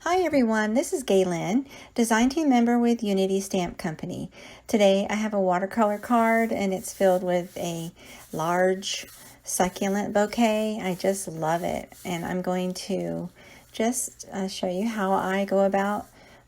Hi everyone, this is Gaylin, design team member with Unity Stamp Company. Today I have a watercolor card and it's filled with a large succulent bouquet. I just love it, and I'm going to just show you how I go about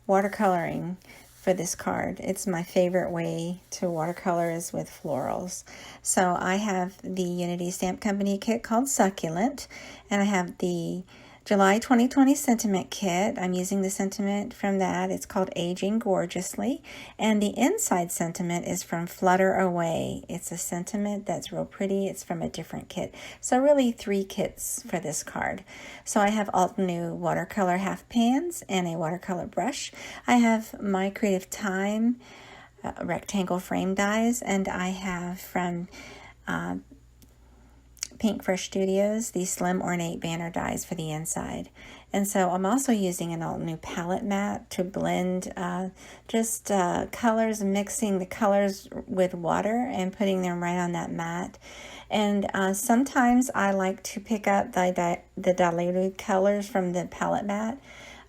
watercoloring for this card. It's my favorite way to watercolor is with florals. So I have the Unity Stamp Company kit called Succulent, and I have the July 2020 sentiment kit. I'm using the sentiment from that. It's called Aging Gorgeously. And the inside sentiment is from Flutter Away. It's a sentiment that's real pretty. It's from a different kit. So really 3 kits for this card. So I have Altenew watercolor half pans and a watercolor brush. I have my Creative Time rectangle frame dies, and I have from Pink Fresh Studios, the Slim Ornate Banner dies for the inside. And so I'm also using an Altenew palette mat to blend colors, mixing the colors with water and putting them right on that mat. And sometimes I like to pick up the diluted colors from the palette mat.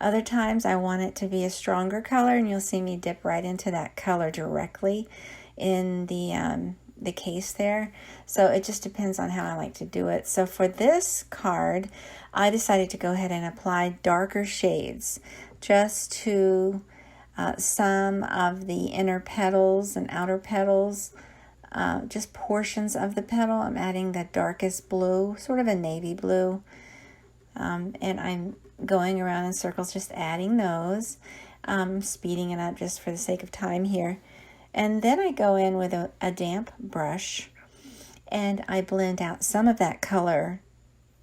Other times I want it to be a stronger color, and you'll see me dip right into that color directly in the case there. So it just depends on how I like to do it. So for this card, I decided to go ahead and apply darker shades just to some of the inner petals and outer petals, just portions of the petal. I'm adding the darkest blue, sort of a navy blue, and I'm going around in circles just adding those, speeding it up just for the sake of time here. And then I go in with a damp brush and I blend out some of that color,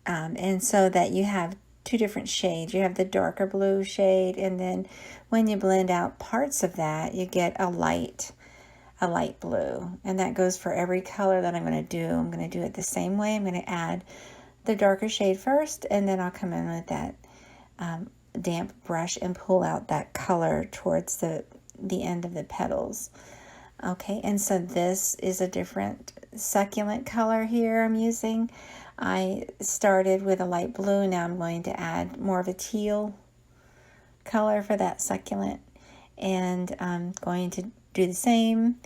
and so that you have 2 different shades. You have the darker blue shade, and then when you blend out parts of that, you get a light blue. And that goes for every color that I'm going to do. I'm going to do it the same way. I'm going to add the darker shade first, and then I'll come in with that damp brush and pull out that color towards the end of the petals. Okay, and so this is a different succulent color here I'm using. I started with a light blue. Now I'm going to add more of a teal color for that succulent, and I'm going to do the same.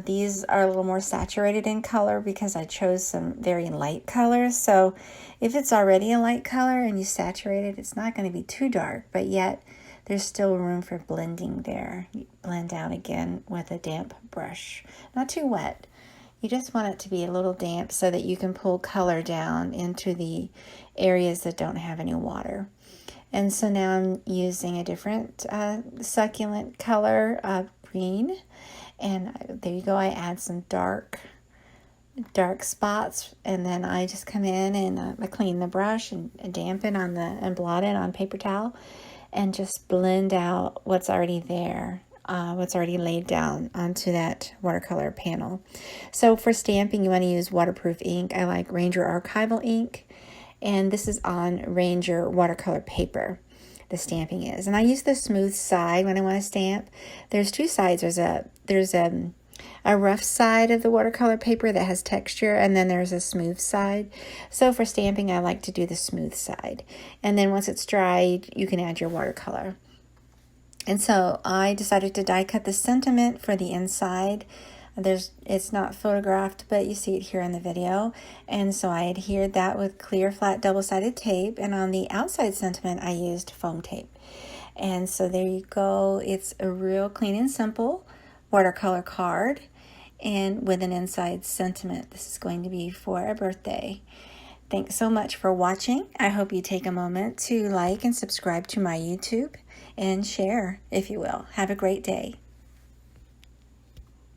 These are a little more saturated in color because I chose some very light colors. So if it's already a light color and you saturate it, it's not going to be too dark, but yet there's still room for blending there. You blend out again with a damp brush. Not too wet. You just want it to be a little damp so that you can pull color down into the areas that don't have any water. And so now I'm using a different succulent color, green. And there you go. I add some dark spots, and then I just come in and I clean the brush and dampen on and blot it on paper towel, and just blend out what's already there, what's already laid down onto that watercolor panel. So for stamping, you want to use waterproof ink. I like Ranger Archival ink, and this is on Ranger watercolor paper. The stamping is, and I use the smooth side when I want to stamp. There's 2 sides. There's a rough side of the watercolor paper that has texture, and then there's a smooth side. So for stamping, I like to do the smooth side. And then once it's dried, you can add your watercolor. And so I decided to die cut the sentiment for the inside. It's not photographed, but you see it here in the video. And so I adhered that with clear flat double-sided tape, and on the outside sentiment I used foam tape. And so there you go. It's a real clean and simple watercolor card, and with an inside sentiment. This is going to be for a birthday. Thanks so much for watching. I hope you take a moment to like and subscribe to my YouTube and share, if you will. Have a great day.